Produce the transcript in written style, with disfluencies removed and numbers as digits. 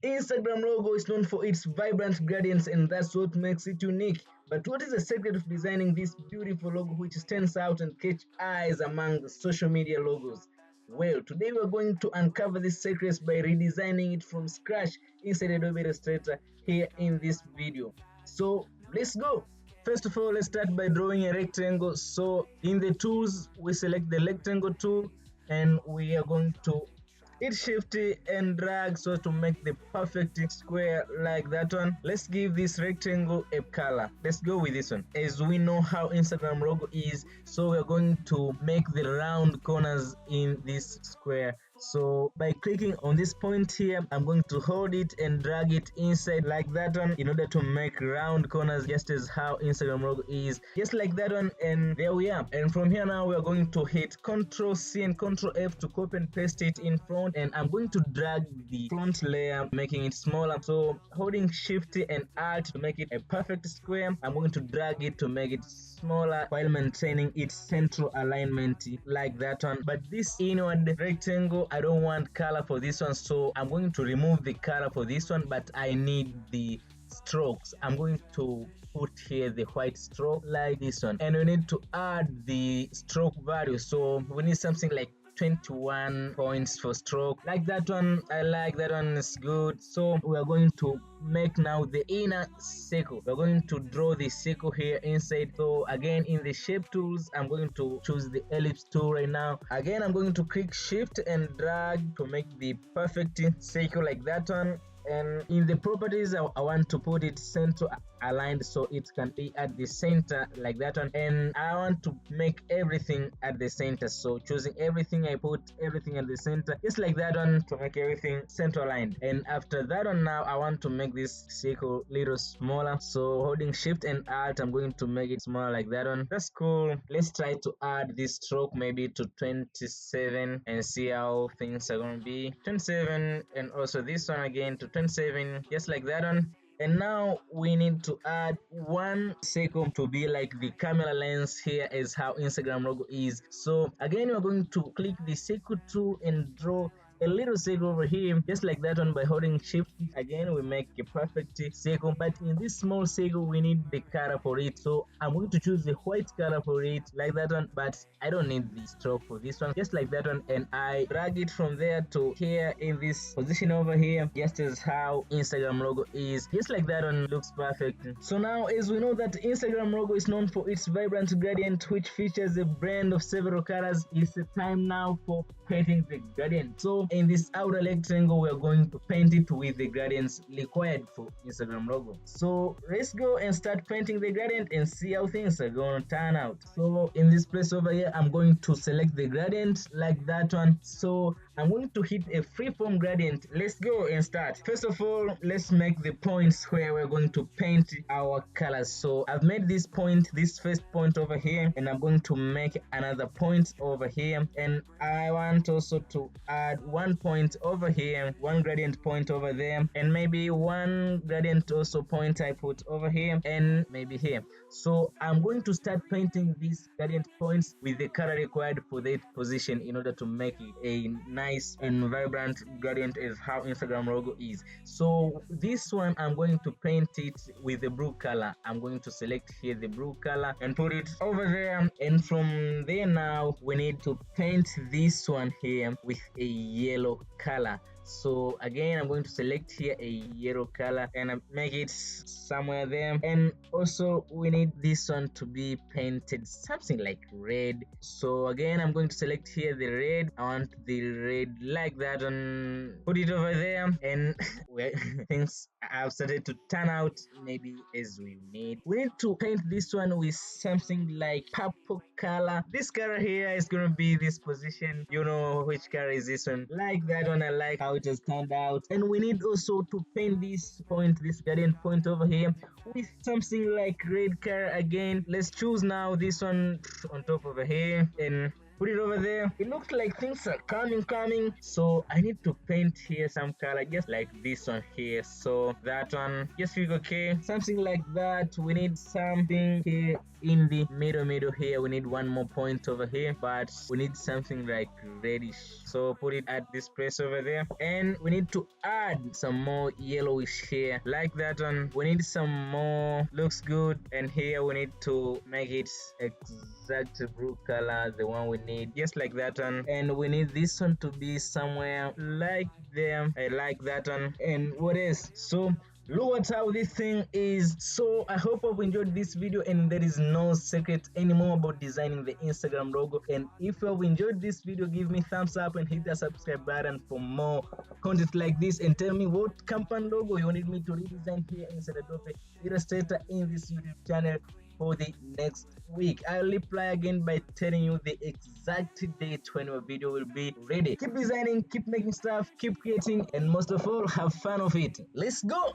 Instagram logo is known for its vibrant gradients, and that's what makes it unique. But what is the secret of designing this beautiful logo which stands out and catch eyes among the social media logos? Well, today we're going to uncover these secrets by redesigning it from scratch inside Adobe Illustrator here in this video. So let's go. First of all, let's start by drawing a rectangle. So in the tools, we select the rectangle tool and we are going to hit shift and drag so to make the perfect square like that one. Let's give this rectangle a color. Let's go with this one. As we know how Instagram logo is, so we're going to make the round corners in this square. So by clicking on this point here, I'm going to hold it and drag it inside like that one in order to make round corners, just as how Instagram logo is, just like that one. And there we are. And from here now, we are going to hit Ctrl C and Ctrl F to copy and paste it in front, and I'm going to drag the front layer, making it smaller. So holding Shift and Alt to make it a perfect square, I'm going to drag it to make it smaller while maintaining its central alignment like that one. But this inward rectangle, I don't want color for this one, so I'm going to remove the color for this one, but I need the strokes. I'm going to put here the white stroke like this one, and we need to add the stroke value. So we need something like 21 points for stroke like that one. I like that one, is good. So we are going to make now the inner circle. We're going to draw the circle here inside. So again, in the shape tools, I'm going to choose the ellipse tool right now. Again, I'm going to click shift and drag to make the perfect circle like that one. And in the properties, I want to put it center aligned so it can be at the center like that one, and I want to make everything at the center. So choosing everything, I put everything at the center just like that one to make everything center aligned. And after that one, now I want to make this circle little smaller, so holding shift and alt, I'm going to make it smaller like that one. That's cool. Let's try to add this stroke maybe to 27 and see how things are going to be. 27, and also this one again to 27, just like that one. And now we need to add one circle to be like the camera lens here, as how Instagram logo is. So again, we're going to click the circle tool and draw a little circle over here just like that one. By holding shift again, we make a perfect circle, but in this small circle we need the color for it. So I'm going to choose the white color for it like that one, but I don't need the stroke for this one, just like that one. And I drag it from there to here in this position over here, just as how Instagram logo is, just like that one. Looks perfect. So now, as we know that Instagram logo is known for its vibrant gradient which features a blend of several colors, it's the time now for painting the gradient. So in this outer rectangle, we're going to paint it with the gradients required for Instagram logo. So let's go and start painting the gradient and see how things are going to turn out. So in this place over here, I'm going to select the gradient like that one. So I'm going to hit a freeform gradient. Let's go and start. First of all, let's make the points where we're going to paint our colors. So I've made this point, this first point over here, and I'm going to make another point over here, and I want also to add one point over here, one gradient point over there, and maybe one gradient also point I put over here and maybe here. So I'm going to start painting these gradient points with the color required for that position in order to make it a nice and vibrant gradient as how Instagram logo is. So this one, I'm going to paint it with the blue color. I'm going to select here the blue color and put it over there, and from there now we need to paint this one here with a yellow color. So again, I'm going to select here a yellow color and make it somewhere there. And also we need this one to be painted something like red. So again, I'm going to select here the red. I want the red like that one, put it over there, and well, things have started to turn out maybe as we need. We need to paint this one with something like purple color. This color here is going to be this position. You know which color is this one, like that one. I like how it has turned out. And we need also to paint this point, this gradient point over here, with something like red color again. Let's choose now this one on top over here and put it over there. It looks like things are coming. So I need to paint here some color just like this one here. So that one just click okay, something like that. We need something here in the middle here. We need one more point over here, but we need something like reddish, so put it at this place over there. And we need to add some more yellowish here, like that one. We need some more, looks good. And here we need to make it exact blue color, the one we need, just like that one. And we need this one to be somewhere like there. I like that one. And what else? So look at how this thing is. So I hope you've enjoyed this video, and there is no secret anymore about designing the Instagram logo. And if you've enjoyed this video, give me thumbs up and hit the subscribe button for more content like this, and tell me what company logo you wanted me to redesign here inside Adobe Illustrator in this YouTube channel for the next week. I'll reply again by telling you the exact date when your video will be ready. Keep designing, keep making stuff, keep creating, and most of all, have fun of it. Let's go!